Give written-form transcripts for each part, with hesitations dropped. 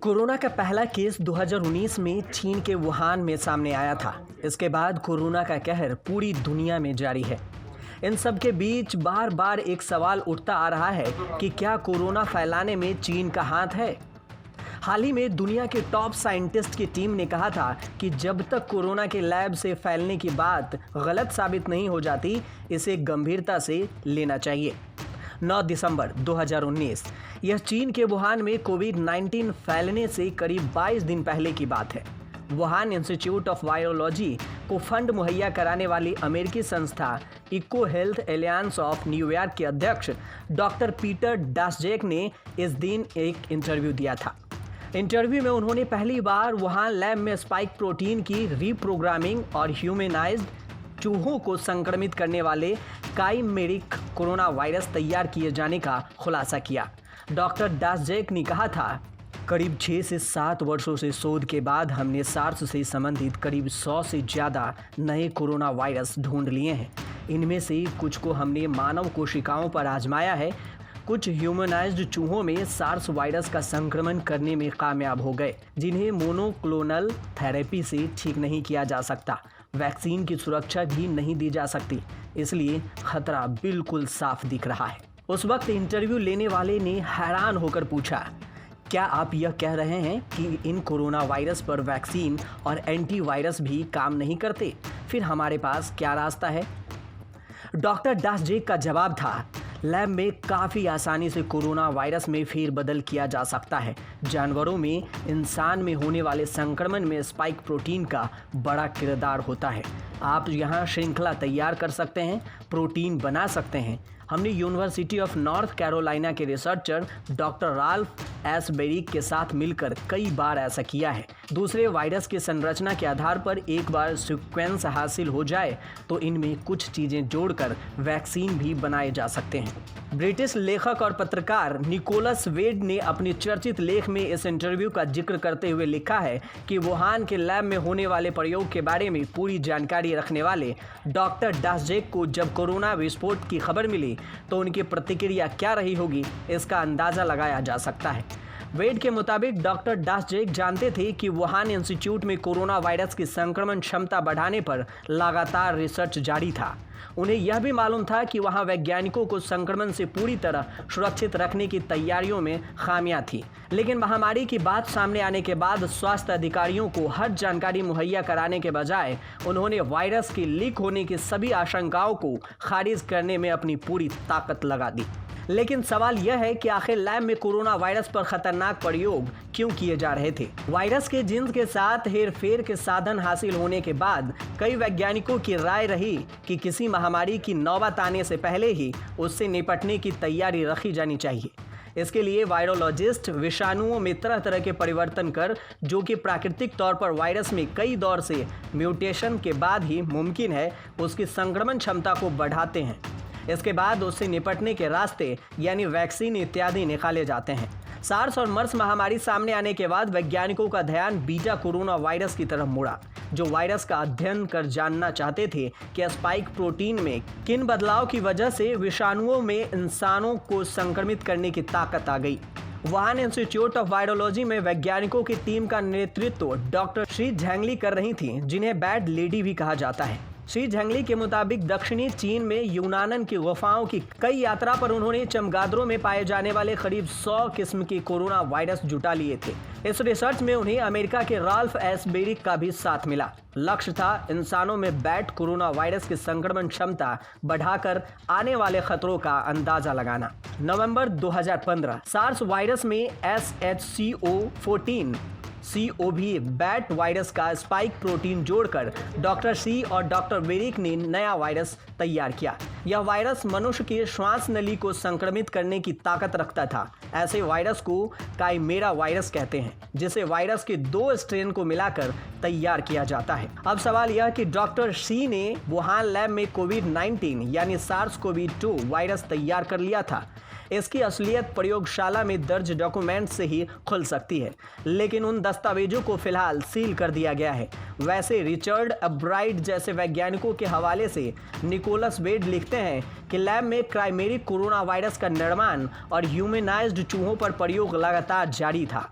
Corona का पहला case 2019 में चीन के वुहान में सामने आया था। इसके बाद कोरोना का कहर पूरी दुनिया में जारी है। इन सब के बीच बार बार एक सवाल उठता आ रहा है कि क्या कोरोना फैलाने में चीन का हाथ है। हाल ही में दुनिया के टॉप साइंटिस्ट की टीम ने कहा था कि जब तक कोरोना के लैब से फैलने की बात गलत साबित नहीं हो जाती, इसे गंभीरता से लेना चाहिए। 9 दिसंबर 2019 यह चीन के वुहान में कोविड-19 फैलने से करीब 22 दिन पहले की बात है। वुहान इंस्टीट्यूट ऑफ वायरोलॉजी को फंड मुहैया कराने वाली अमेरिकी संस्था EcoHealth Alliance of New York के अध्यक्ष डॉक्टर पीटर डासजेक ने इस दिन एक इंटरव्यू दिया था। इंटरव्यू में उन्होंने पहली बार वुहान लैब में स्पाइक प्रोटीन की रीप्रोग्रामिंग और ह्यूमनाइज्ड चूहों को संक्रमित करने वाले काइमेरिक कोरोना वायरस तैयार किए जाने का खुलासा किया। डॉक्टर डासजेक ने कहा था, करीब 6 से 7 वर्षों से शोध के बाद हमने सार्स से संबंधित करीब 100 से ज़्यादा नए कोरोना वायरस ढूंढ लिए हैं। इनमें से कुछ को हमने मानव कोशिकाओं पर आजमाया है। कुछ ह्यूमनाइज्ड चूहों में सार्स वायरस का संक्रमण करने में कामयाब हो गए, जिन्हें मोनोक्लोनल थेरेपी से ठीक नहीं किया जा सकता। वैक्सीन की सुरक्षा भी नहीं दी जा सकती, इसलिए खतरा बिल्कुल साफ दिख रहा है। उस वक्त इंटरव्यू लेने वाले ने हैरान होकर पूछा, क्या आप यह कह रहे हैं कि इन कोरोना वायरस पर वैक्सीन और एंटीवायरस भी काम नहीं करते? फिर हमारे पास क्या रास्ता है? डॉक्टर डासजेक का जवाब था, लैब में काफ़ी आसानी से कोरोना वायरस में फेरबदल किया जा सकता है। जानवरों में इंसान में होने वाले संक्रमण में स्पाइक प्रोटीन का बड़ा किरदार होता है। आप यहाँ श्रृंखला तैयार कर सकते हैं, प्रोटीन बना सकते हैं। हमने यूनिवर्सिटी ऑफ नॉर्थ कैरोलिना के रिसर्चर डॉक्टर राल्फ एस बेरिक के साथ मिलकर कई बार ऐसा किया है। दूसरे वायरस की संरचना के आधार पर एक बार सीक्वेंस हासिल हो जाए तो इनमें कुछ चीज़ें जोड़कर वैक्सीन भी बनाए जा सकते हैं। ब्रिटिश लेखक और पत्रकार निकोलस वेड ने अपने चर्चित लेख में इस इंटरव्यू का जिक्र करते हुए लिखा है कि वुहान के लैब में होने वाले प्रयोग के बारे में पूरी जानकारी रखने वाले डॉक्टर डासजेक को जब कोरोना विस्फोट की खबर मिली तो उनकी प्रतिक्रिया क्या रही होगी, इसका अंदाज़ा लगाया जा सकता है। वेड के मुताबिक डॉक्टर डासजेक जानते थे कि वुहान इंस्टीट्यूट में कोरोना वायरस की संक्रमण क्षमता बढ़ाने पर लगातार रिसर्च जारी था। उन्हें यह भी मालूम था कि वहां वैज्ञानिकों को संक्रमण से पूरी तरह सुरक्षित रखने की तैयारियों में खामियां थी। लेकिन महामारी की बात सामने आने के बाद स्वास्थ्य अधिकारियों को हर जानकारी मुहैया कराने के बजाय उन्होंने वायरस के लीक होने की सभी आशंकाओं को खारिज करने में अपनी पूरी ताकत लगा दी। लेकिन सवाल यह है कि आखिर लैब में कोरोना वायरस पर खतरनाक प्रयोग क्यों किए जा रहे थे? वायरस के जीन्स के साथ हेरफेर के साधन हासिल होने के बाद कई वैज्ञानिकों की राय रही कि किसी महामारी की नौबत आने से पहले ही उससे निपटने की तैयारी रखी जानी चाहिए। इसके लिए वायरोलॉजिस्ट विषाणुओं में तरह तरह के परिवर्तन कर, जो कि प्राकृतिक तौर पर वायरस में कई दौर से म्यूटेशन के बाद ही मुमकिन है, उसकी संक्रमण क्षमता को बढ़ाते हैं। इसके बाद उससे निपटने के रास्ते यानी वैक्सीन इत्यादि निकाले जाते हैं। सार्स और मर्स महामारी सामने आने के बाद वैज्ञानिकों का ध्यान बीटा कोरोना वायरस की तरफ मुड़ा, जो वायरस का अध्ययन कर जानना चाहते थे कि स्पाइक प्रोटीन में किन बदलाव की वजह से विषाणुओं में इंसानों को संक्रमित करने की ताकत आ गई। वुहान इंस्टीट्यूट ऑफ वायरोलॉजी में वैज्ञानिकों की टीम का नेतृत्व डॉक्टर शी झैंगली कर रही थी, जिन्हें बैड लेडी भी कहा जाता है। शी झैंगली के मुताबिक दक्षिणी चीन में यूनानन की गुफाओं की कई यात्रा पर उन्होंने चमगादड़ों में पाए जाने वाले करीब 100 किस्म के कोरोना वायरस जुटा लिए थे। इस रिसर्च में उन्हें अमेरिका के राल्फ एस बेरिक का भी साथ मिला। लक्ष्य था इंसानों में बैट कोरोना वायरस की संक्रमण क्षमता बढ़ाकर आने वाले खतरों का अंदाजा लगाना। नवंबर 2015 सार्स वायरस में SHCO14 COV बैट वायरस का स्पाइक प्रोटीन जोड़कर डॉक्टर सी और डॉक्टर वेरिक ने नया वायरस तैयार किया। यह वायरस मनुष्य के श्वास नली को संक्रमित करने की ताकत रखता था। ऐसे वायरस को काइमेरा वायरस कहते हैं, जिसे वायरस के 2 स्ट्रेन को मिलाकर तैयार किया जाता है। अब सवाल यह कि डॉक्टर सी ने वुहान लैब में कोविड-19 यानी SARS-CoV-2 वायरस तैयार कर लिया था। इसकी असलियत प्रयोगशाला में दर्ज डॉक्यूमेंट से ही खुल सकती है, लेकिन उन दस्तावेजों को फिलहाल सील कर दिया गया है। वैसे रिचर्ड अब्राइट जैसे वैज्ञानिकों के हवाले से निकोलस वेड लिखते हैं कि लैब में क्राइमेरिक कोरोना वायरस का निर्माण और ह्यूमनाइज्ड चूहों पर प्रयोग लगातार जारी था।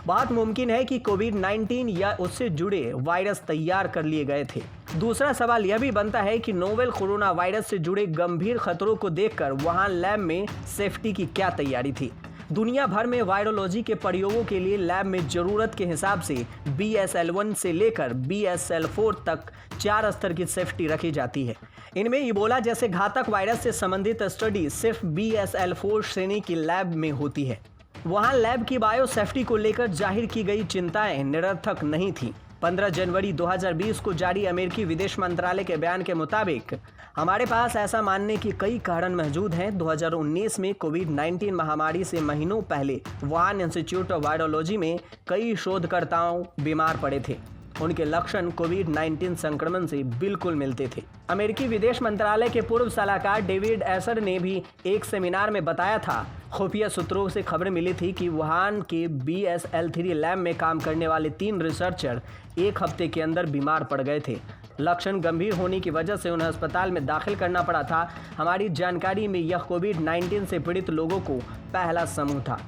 बहुत मुमकिन है कि कोविड-19 या उससे जुड़े वायरस तैयार कर लिए गए थे। दूसरा सवाल यह भी बनता है कि नोवेल कोरोना वायरस से जुड़े गंभीर खतरों को देखकर वुहान लैब में सेफ्टी की क्या तैयारी थी। दुनिया भर में वायरोलॉजी के प्रयोगों के लिए लैब में जरूरत के हिसाब से BSL-1 से लेकर BSL-4 तक 4 स्तर की सेफ्टी रखी जाती है। इनमें इबोला जैसे घातक वायरस से संबंधित स्टडी सिर्फ BSL-4 श्रेणी की लैब में होती है। वहां लैब की बायो सेफ्टी को लेकर जाहिर की गई चिंताएं निरर्थक नहीं थी। 15 जनवरी 2020 को जारी अमेरिकी विदेश मंत्रालय के बयान के मुताबिक हमारे पास ऐसा मानने के कई कारण मौजूद हैं। 2019 में कोविड-19 महामारी से महीनों पहले वुहान इंस्टीट्यूट ऑफ वायरोलॉजी में कई शोधकर्ताओं बीमार पड़े थे। उनके लक्षण कोविड-19 संक्रमण से बिल्कुल मिलते थे। अमेरिकी विदेश मंत्रालय के पूर्व सलाहकार डेविड एसर ने भी एक सेमिनार में बताया था, खुफिया सूत्रों से खबर मिली थी कि वुहान के BSL-3 लैब में काम करने वाले 3 रिसर्चर 1 हफ्ते के अंदर बीमार पड़ गए थे। लक्षण गंभीर होने की वजह से उन्हें अस्पताल में दाखिल करना पड़ा था। हमारी जानकारी में यह कोविड-19 से पीड़ित लोगों को पहला समूह था।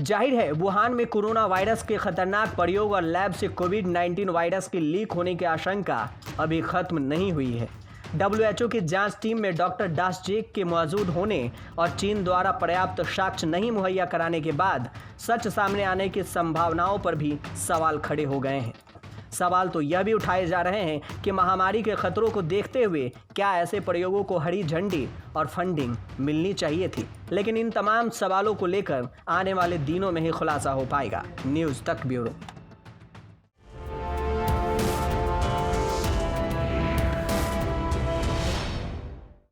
जाहिर है वुहान में कोरोना वायरस के खतरनाक प्रयोग और लैब से कोविड-19 वायरस के लीक होने की आशंका अभी खत्म नहीं हुई है। WHO की जांच टीम में डॉक्टर डासजेक के मौजूद होने और चीन द्वारा पर्याप्त साक्ष्य नहीं मुहैया कराने के बाद सच सामने आने की संभावनाओं पर भी सवाल खड़े हो गए हैं। सवाल तो यह भी उठाए जा रहे हैं कि महामारी के खतरों को देखते हुए क्या ऐसे प्रयोगों को हरी झंडी और फंडिंग मिलनी चाहिए थी। लेकिन इन तमाम सवालों को लेकर आने वाले दिनों में ही खुलासा हो पाएगा। न्यूज़ तक ब्यूरो।